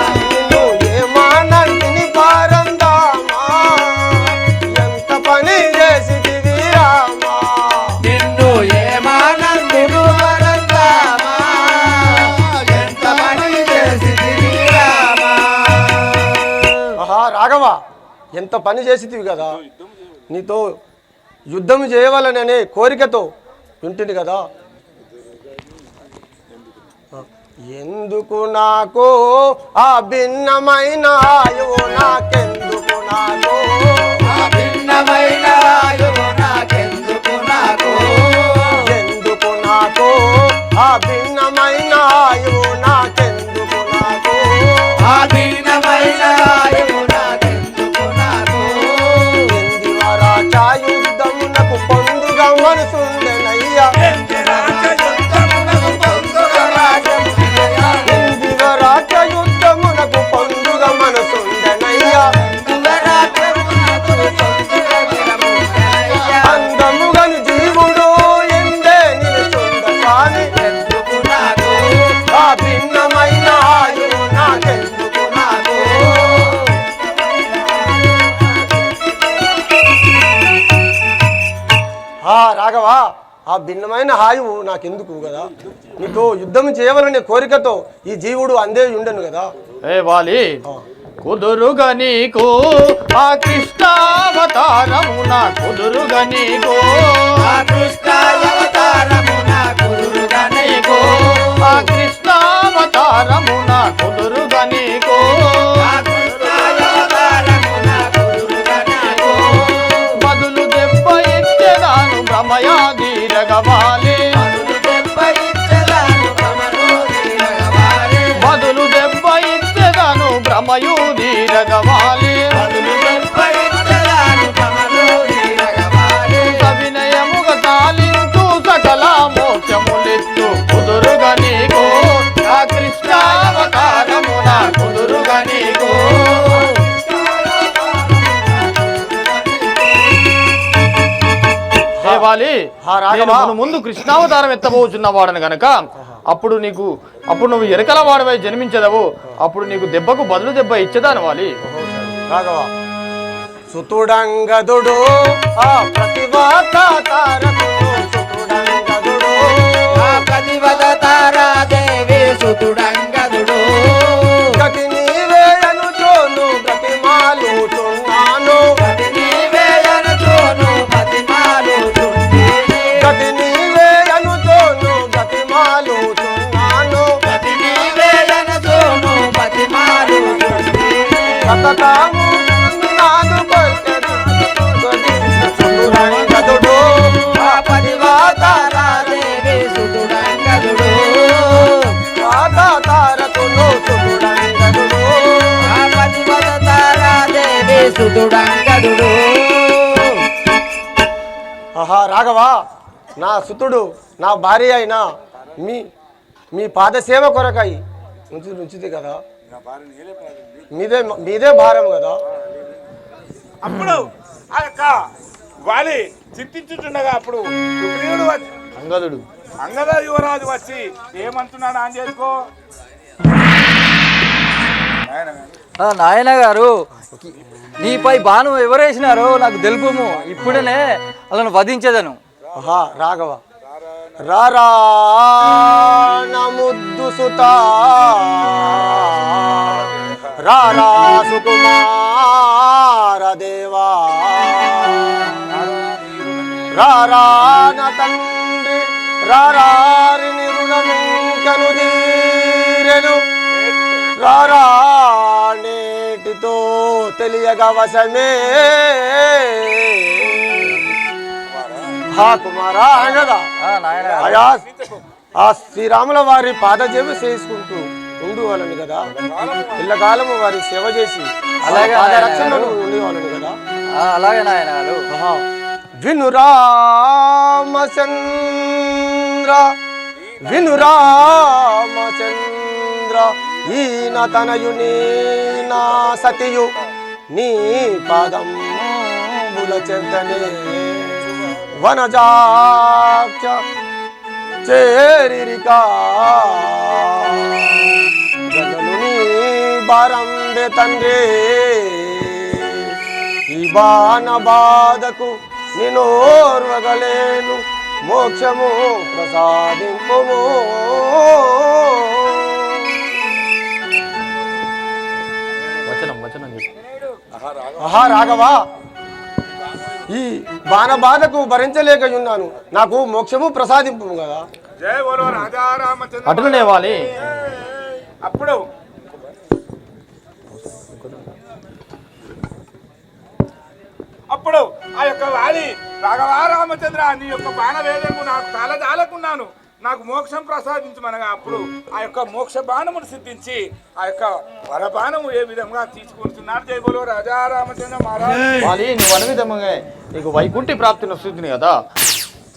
నిన్ను ఏమానందుని పరందామా ఎంత పని చేసితివి రామా నిన్ను ఏమానందును పరందామా ఎంత పని చేసితివి రామా ఆహా రాఘవ ఎంత పని చేసితివి కదా నీతో యుద్ధం చేయవాలనే కోరికతో ఉంటుంది కదా ఎందుకు నాకు ఆ భిన్నమైన ఆయువు నాకెందుకు నాకు ఆ భిన్నమైన ఆయువు నాకెందుకు నాకు ఎందుకు నాకు ఆ భిన్నమైన ఆయువు నాకెందుకు నాకు ఆ భిన్నమైన ఆయువు నాకెందుకు నాకు ఎందువరాచ యుద్ధమునకు పొందుగా మనసుండెనయ్యా ఎందువరాచ యుద్ధమునకు పొందుగా మనసుండెనయ్యా అందముగని జీవుడు ఎందే నిలుచుండ స్వామి ఎందుకు నాకు ఆ భిన్నమైన ఆయువు నాకెందుకు నాకు రాఘవ ఆ భిన్నమైన ఆయువు నాకెందుకు కదా నీతో యుద్ధం చేయవలనే కోరికతో ఈ జీవుడు అందే ఉండను కదా ఏ వాలి కుదురుగా నీకు ఆ కృష్ణావతారమున కుదురుగా నీకు ఆ కృష్ణావతారమున కుదురుగా నీకు ఆ కృష్ణావతారమున కుదురుగా నీకు ఆ కృష్ణావతారమున కుదురుగా నీకు బదులు దెబ్బ ఇచ్చేదాను భ్రమయాదీరగవాలి బదులు దెబ్బ ఇచ్చేదాను భ్రమయోదీరగవాలి బదులు దెబ్బ ఇచ్చేదాను భ్రమయోదీరగవాలి బదులు దెబ్బ ఇచ్చేదాను భ్రమయోదీరగవాలి సవినయముగ తాలించు సకల మోక్షములిత్తు కుదురుగా నీకు ఆ కృష్ణావతారమున కుదురుగా నీకు దేవాలి నేను మును ముందు కృష్ణావతారం ఎత్తబోచున్న వాడను గనక అప్పుడు నువ్వు ఎరకల వాడవై జన్మించదవు అప్పుడు నీకు దెబ్బకు బదులు దెబ్బ ఇచ్చేదాను వాలి రాఘవ సుతుడంగదుడు ఆ ప్రతిభాత తారకుడు సుతుడంగదుడు ఆ ప్రతిభత తారాదేవి సుతుడంగదుడు గతి నీవే అనుచోను బ్రతిమాలుచున్నాను గతి నీవే అనుచోను బ్రతిమాలుచున్నాను గతి నీవే అనుచోను బ్రతిమాలుచున్నాను గతి నీవే అనుచోను బ్రతిమాలుచున్నాను సతతము నాదు కొట్టెడు సుతుడంగదుడు ఆ ప్రతిభాత తారాదేవి సుతుడంగదుడు తారకుడు సుతుడంగదుడు ఆ ప్రతిభత తారాదేవి సుతుడంగదుడు ఆహా రాఘవ నా సుతుడు నా భార్య అయినా మీ పాదసేవ కొరకై ఉంచితే కదా మీదే భారం కదా అప్పుడు ఆ యొక్క వాలి చింతించుతుండగా అప్పుడు సుగ్రీవుడు వచ్చి అంగదుడు అంగద యువరాజు వచ్చి ఏమంటున్నాడు అని చేసుకో నాయన గారు నీపై బాణం ఎవరేసినారో నాకు తెలుపుము, ఇప్పుడనే వాళ్ళను వధించదను. ఆహా రాఘవ రారా నా ముద్దు సుత రారా సుకుమార దేవా రారా నా తండ్రి రారారి నిరుణమింకను తీరెను రారా నేటితో తెలియగా వశమే హా కుమారా అనగా అయా ఆ శ్రీరాముల వారి పాదజేవ చేసుకుంటూ ఉండేవాళ్ళని కదా, ఇళ్ళకాలము వారి సేవ చేసి అలాగే పాదరక్షణలు ఉండేవాళ్ళని కదా. అలాగే నాయన విను రామచంద్ర విను రామచంద్ర ఈన తనయుని నా సతియు నీ పాదంబుల చెంతనే వనజాక్ష చేరిరికా గదలు నీ బారంబె తండ్రి ఈ బాణ బాధకు నినోర్వగలేను మోక్షము ప్రసాదింపుము. ఆహా రాఘవా ఈ బాణ బాధకు భరించలేకయున్నాను, నాకు మోక్షము ప్రసాదింపు కదా. జయ బోలో రాజా రామచంద్ర. అటులనే వాలి అప్పుడు అప్పుడు ఆ యొక్క వాలి రాఘవా రామచంద్ర నీ యొక్క బాణ వేదకు నాకు తలదాలకున్నాను, నాకు మోక్షం ప్రసాదించమనగా అప్పుడు ఆ యొక్క మోక్ష బాణమును సిద్ధించి ఆ యొక్క వరబాణము ఏ విధంగా తీసుకుంటున్నారు. జై బోలో రాజా రామచంద్ర మహారాజ్. వాలి నువ్వు అనే విధంగా నీకు వైకుంఠి ప్రాప్తిని వస్తుంది కదా.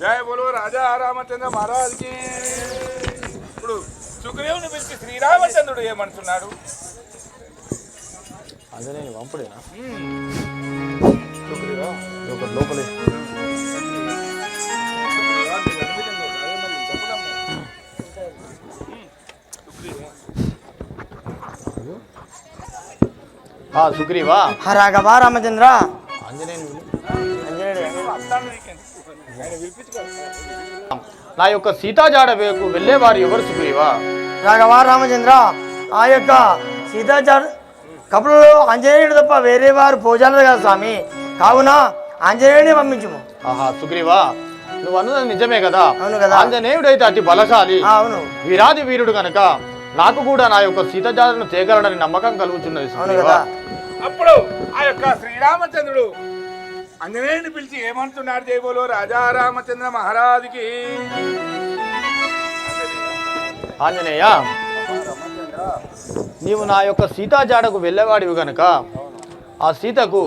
జయ బోలో రాజా రామచంద్ర మహారాజ్కి. ఇప్పుడు సుగ్రీవుని పిలిచి శ్రీరామచంద్రుడు ఏమంటున్నాడు? అదే నేను పంపుడేనా లోపలే సుగ్రీవా రాఘవా రామచంద్ర నా యొక్క సీతాజాడ వేకు వెళ్ళేవారు ఎవరు సుగ్రీవా? రాఘవా రామచంద్ర ఆ యొక్క సీతాచార కపులలో ఆంజనేయుడు తప్ప వేరే వారు పోజాలదు కదా స్వామి, కావున ఆంజనేయుడిని పంపించుము. ఆహా సుగ్రీవా నువ్వు అన్నది నిజమే కదా. అవును కదా. ఆంజనేయుడు అయితే అతి బలశాలి, అవును వీరాది వీరుడు కనుక నాకు కూడా నా యొక్క సీతాజాడను తేగలడని నమ్మకం కలుగుతున్నది సుగ్రీవా. అప్పుడు ఆ యొక్క శ్రీరామచంద్రుడు ఆంజనేయుని పిలిచి ఏమంటున్నాడు? జై బోలో రాజా రామచంద్ర మహారాజుకి. ఆంజనేయ నీవు నా యొక్క సీతాజాడకు వెళ్ళేవాడివి గనుక ఆ సీతకు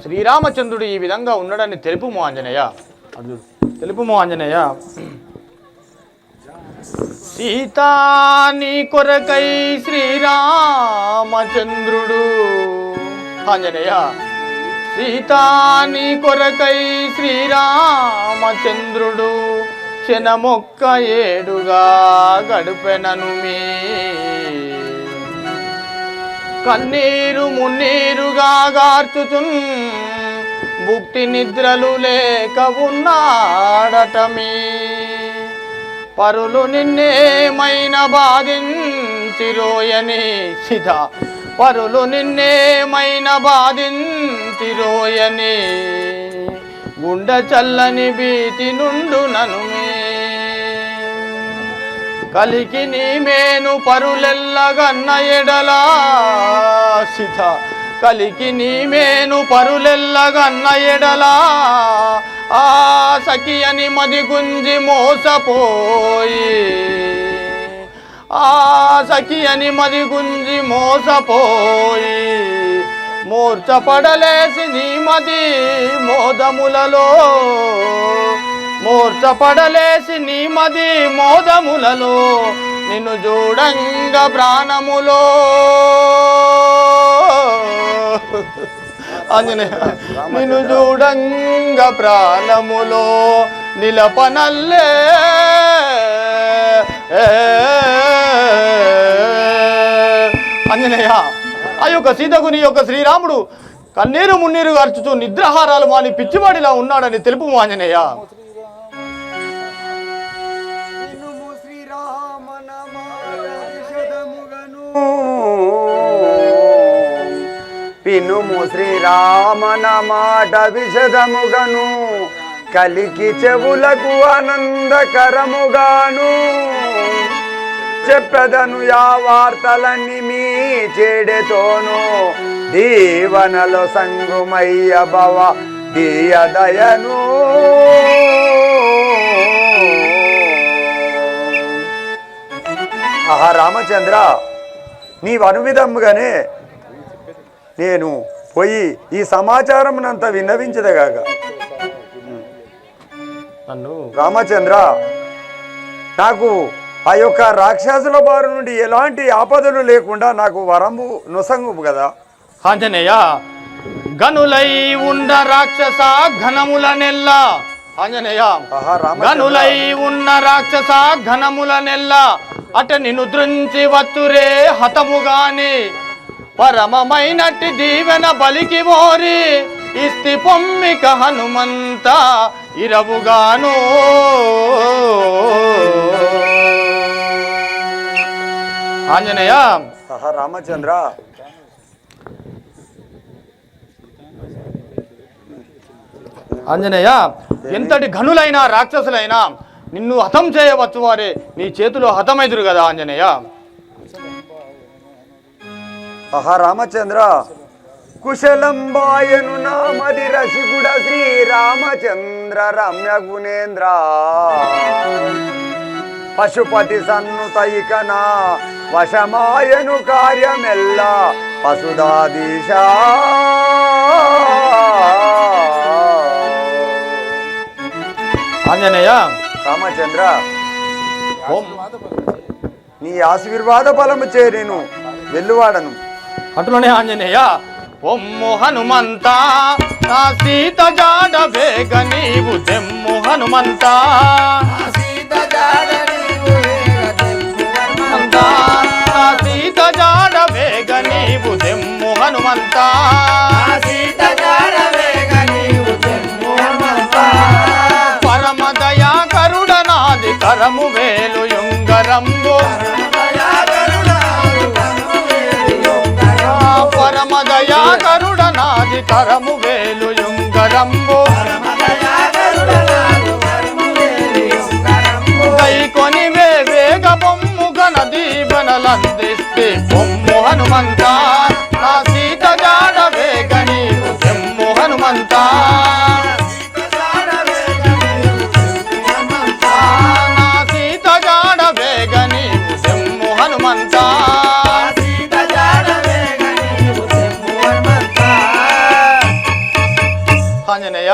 శ్రీరామచంద్రుడు ఈ విధంగా ఉన్నాడని తెలుపుము ఆంజనేయ. అది తెలుపుము ఆంజనేయ. సీతా నీ కొరకై శ్రీరామచంద్రుడు ఆంజనేయ సీతా నీ కొరకై శ్రీరామచంద్రుడు క్షణమొక్క ఏడుగా గడిపెనను మీ కన్నీరు మున్నీరుగా గార్చుచున్ భుక్తి నిద్రలు లేక ఉన్నాడటమీ పరులు నిన్నేమైన బాధించిరోయని సీత పరులు నిన్నేమైన బాధించిరోయని గుండ చల్లని భీతి నుండు ననుమే కలికి నీ మేను పరులెల్లగన్న ఎడలా సీత కలికి నీ మేను పరులెల్లగన్న ఎడలా ఆ సఖి అని మది గుంజి మోసపోయి ఆ సఖి అని మది గుంజి మోసపోయి మూర్ఛ పడలేసి నీ మది మోదములలో మూర్ఛ పడలేసి నీ మది మోదములలో నిన్ను చూడంగ ప్రాణములో ఆంజనేయ నిన్ను చూడంగ ప్రాణములో నిలపనల్లే ఆంజనేయ ఆ యొక్క సీతకు నీ యొక్క శ్రీరాముడు కన్నీరు మున్నీరు అర్చుతూ నిద్రాహారాలు మాని పిచ్చివాడిలా ఉన్నాడని తెలుపు ఆంజనేయ. పినుము శ్రీరామన మాట విషదముగను కలికి చెవులకు ఆనందకరముగాను చెప్పెదను యా వార్తలన్నీ మీ చెడెతోను దీవనలో సంగుమయ్య భవ దీయదయను. ఆహా రామచంద్ర, నీవు అనువిధముగానే నేను పోయి ఈ సమాచారమునంతా విన్నవించదగాక. నన్ను రామచంద్ర, నాకు ఆ యొక్క రాక్షసుల బారి నుండి ఎలాంటి ఆపదలు లేకుండా నాకు వరము నొసంగు కదా ఆంజనేయ. గనులై ఉన్న రాక్షస ఘనముల నెల్ల ఆంజనేయ, గనులై ఉన్న రాక్షస ఘనముల నెల్ల అట నిన్ను దృంచి వచ్చురే హతముగాని పరమమైనట్టి దీవెన బలికి మోరి ఇస్తి పొమ్మిక హనుమంత ఇరవుగాను. ఆంజనేయ. రామచంద్ర, ఆంజనేయ, ఎంతటి ఘనులైనా రాక్షసులైనా నిన్ను హతం చేయవచ్చు వారే నీ చేతిలో హతమైదురు కదా ఆంజనేయ. రామచంద్ర, కుశలంబాయను నామది రసికుడ శ్రీరామచంద్ర రమ్య గుణేంద్ర పశుపతి సన్నుతైకనా వశమాయను కార్యమెల్ల పశుదాదీశ. ఆంజనేయ. రామచంద్ర, నీ ఆశీర్వాద ఫలము చే నేను వెల్లువాడను. అటులోనే ఆంజనేయ. ఒమ్ము హనుమంత నా సీత జాడ వేగ నీవు తెమ్ము హనుమంత, నా సీత జాడ వేగ నీవు తెమ్ము హనుమంత. పరమ దయా కరుడనాది కరము వేలు యుంగరంబు, పరమ దయా కరుడనాది కరము వేలు యుంగరంబు. దైకొని వేగ బొమ్ము గణ దీవెనలందిస్తే బొమ్ము హనుమంత నా సీత జాడ వేగ నీవు తెమ్ము హనుమంత. నా సీత జాడ వేగ నీవు తెమ్ము హనుమంత. ఆంజనేయ,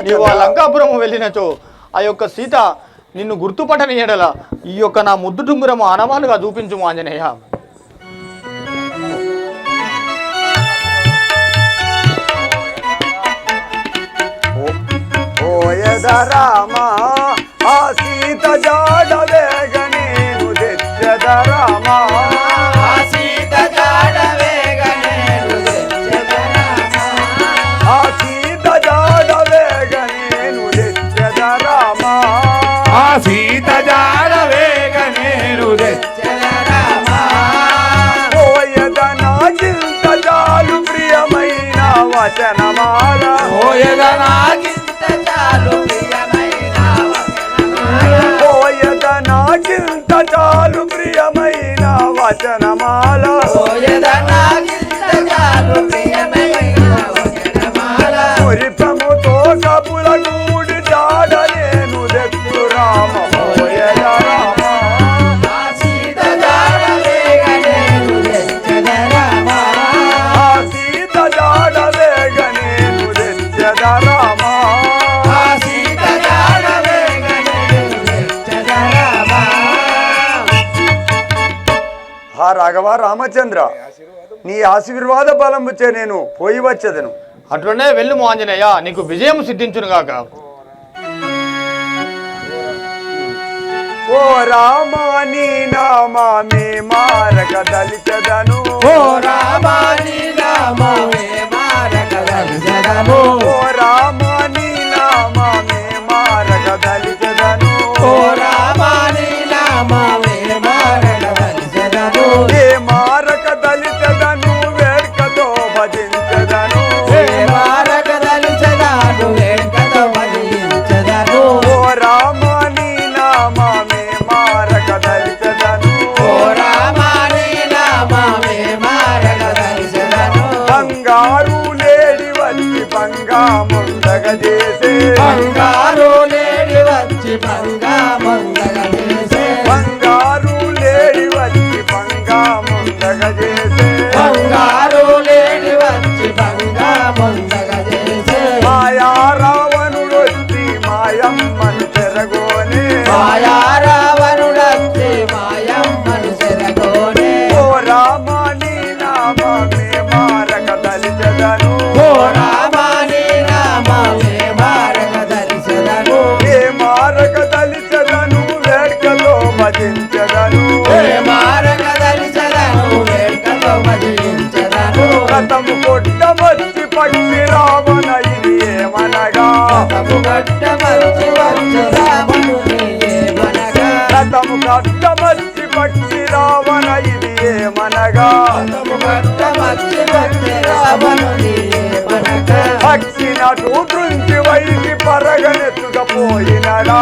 నీవు ఆ లంకాపురము వెళ్ళినచో ఆ యొక్క సీత నిన్ను గుర్తుపట్టని ఎడల ఈ యొక్క నా ముద్దు టుంగురము ఆనవాలుగా చూపించుము ఆంజనేయ. రామా ఆ సీత జాడ వేగ నేను తెచ్చద రామా, ఆ సీత జాడ వేగ నేను తెచ్చద రామా, ఆ సీత జాడ వేగ నేను తెచ్చద రామా, ఆ సీత జాడ వేగ నేను తెచ్చద రామా. పోయద నా చింత చాలు ప్రియమైన వచనమాల, పోయద నా పోయద నాకింత చాలు ప్రియమైన వచనమాల, మురిపముతో కపుల గూడి జాడ నేను దెత్తు రామ. పోయద రామ, ఆ సీత జాడ వేగ నేను తెచ్చద రామ, రాఘవ రామచంద్ర, నీ ఆశీర్వాద బలము చే నేను పోయి వచ్చేదను. అట్లనే వెళ్ళుము ఆంజనేయ, నీకు విజయం సిద్ధించునుగాక. ఓ రామాని నామే మారక దళితదను ఓ రామాని నామే మారక దళితదను ఓ రామాని నామే మారక దళితదను ఓ రామాని నామే మారక దళితదను ఏ మారక దళితదను వేడుకతో భజించదను ఏ మారక దళితదను వేడుకతో భజించదను ఓ రామాని నామే మారక దళితదను ఓ రామాని నామే మారక దళితదను బంగారు లేడి వచ్చి బంగాముండగ చేసే బంగారు లేడి వచ్చి బంగాముండగ చేసే బంగారు లేడి వచ్చి బంగాముండగ చేసే బంగారు లేడి వచ్చి బంగాముండగ చేసే మాయా రావణుడు వచ్చి మాయమ్మను చెరగోనే మాయా రావణుడొచ్చి మాయమ్మను చెరగోనే ఓ రామాని నామే మారక దళితదను ఓ రామాని నామే మారక దళితదను ఏ మారక దళితదను వేడుకలో భజించదను ఏ మారక దళితదను వేడుకతో భజించదను రథము కొట్టమచ్చి పక్షి రావణ ఇది ఏమనగా తము గడ్డ మంచి వచ్చి రావణుని ఏమనగా రథము కట్టమచ్చి పక్షి రావణ ఇది ఏమనగా తము గడ్డ మంచి వచ్చి రావణుని ఏమనగా పక్షి నటు దృంచి వైకి పరగనెత్తుకపోయినడా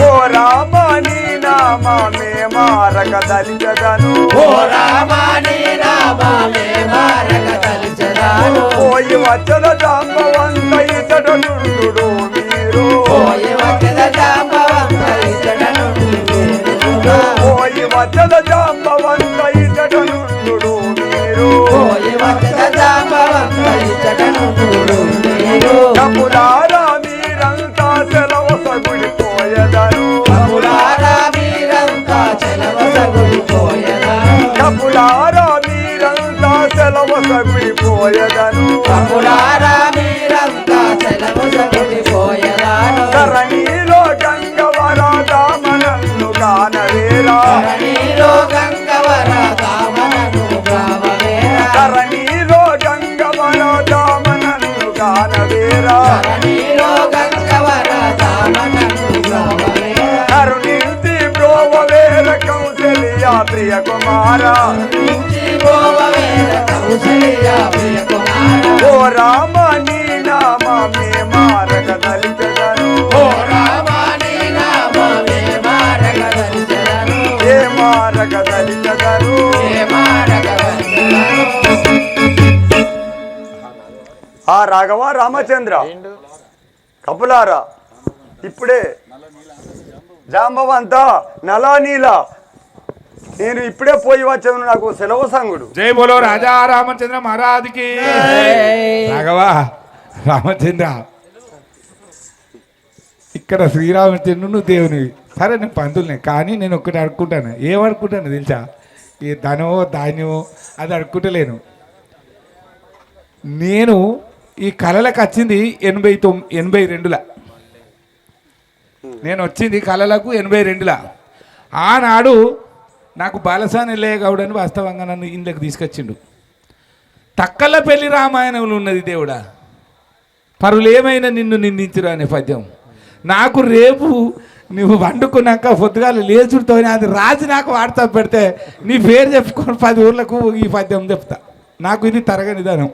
ఓ రామాని నామే మారక దళితదను ఓ రామాని నామే మారక దళితదను పోయి వచ్చద జాంబవంత ఇతడ నుండు మీరు పోయి వచ్చద జాంబవంత ఇతడ నుండు పోయి వచ్చద జాంబవంత ఇతడ నుండు మీరు పోయి వచ్చద జాంబవంత ఇతడ నుండు మీరు కపులారా మీరంతా సెలవు సగుడిపోయదను కపులారా మీరంతా చెలవసగుడిపోయెదను కపులారా మీరంతా సెలవు సగుడిపోయదను కపులారా మీరంతా చెలవసగుడిపోయెదను ధరణిలో గంగవర దామనన్ను కానవేరా ధరణిలో గంగవర దామనను గావవేరా ధరణిలో గంగవర దామనన్ను కానవేరా ధరణిలో గంగవర దామనను గావవేరా కరుణించి బ్రోవవేర కౌశల్యా ప్రియ కుమార జీవోవవేర కౌసల్యా ప్రియ కుమార ఓ రామాని నామే మారక దళితదను ఓ రామాని నామే మారక దళితదను ఏ మారక దళితదను ఏ మారక దళితదను ఆ రాఘవ రామచంద్ర కపులారా ఇప్పుడే జాంబవంత నలా నీల నేను ఇప్పుడే పోయి వచ్చాను నాకు సెలవు సంగుడు జై బోలో రాజా రామచంద్ర మహారాజుకి రాఘవా రామచంద్ర ఇక్కడ శ్రీరామచంద్రుడు దేవునివి సరే నేను పంతుల్ని కానీ నేను ఒక్కటి అడుక్కుంటాను ఏమడుకుంటాను తెలుసా ఈ ధనమో ధాన్యమో అది అడుక్కుంటలేను నేను ఈ కళలకు వచ్చింది 82ల నేను వచ్చింది కళలకు 82ల ఆనాడు నాకు బాలసాని లేగౌడని వాస్తవంగా నన్ను ఇంట్లోకి తీసుకొచ్చిండు తక్కల పెళ్లి రామాయణంలో ఉన్నది దేవుడా పరులేమైనా నిన్ను నిందించురు అనే పద్యం నాకు రేపు నువ్వు వండుకున్నాక పొద్దుగాలు లేచుడుతోనే అది రాజు నాకు వాట్సాప్ పెడితే నీ పేరు చెప్పుకొని 10 ఊర్లకు ఈ పద్యం చెప్తా నాకు ఇది తరగని ధనం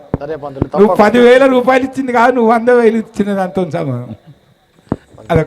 నువ్వు 10,000 రూపాయలు ఇచ్చింది కాదు నువ్వు 100,000 ఇచ్చిన దాంతో సమానం అదొక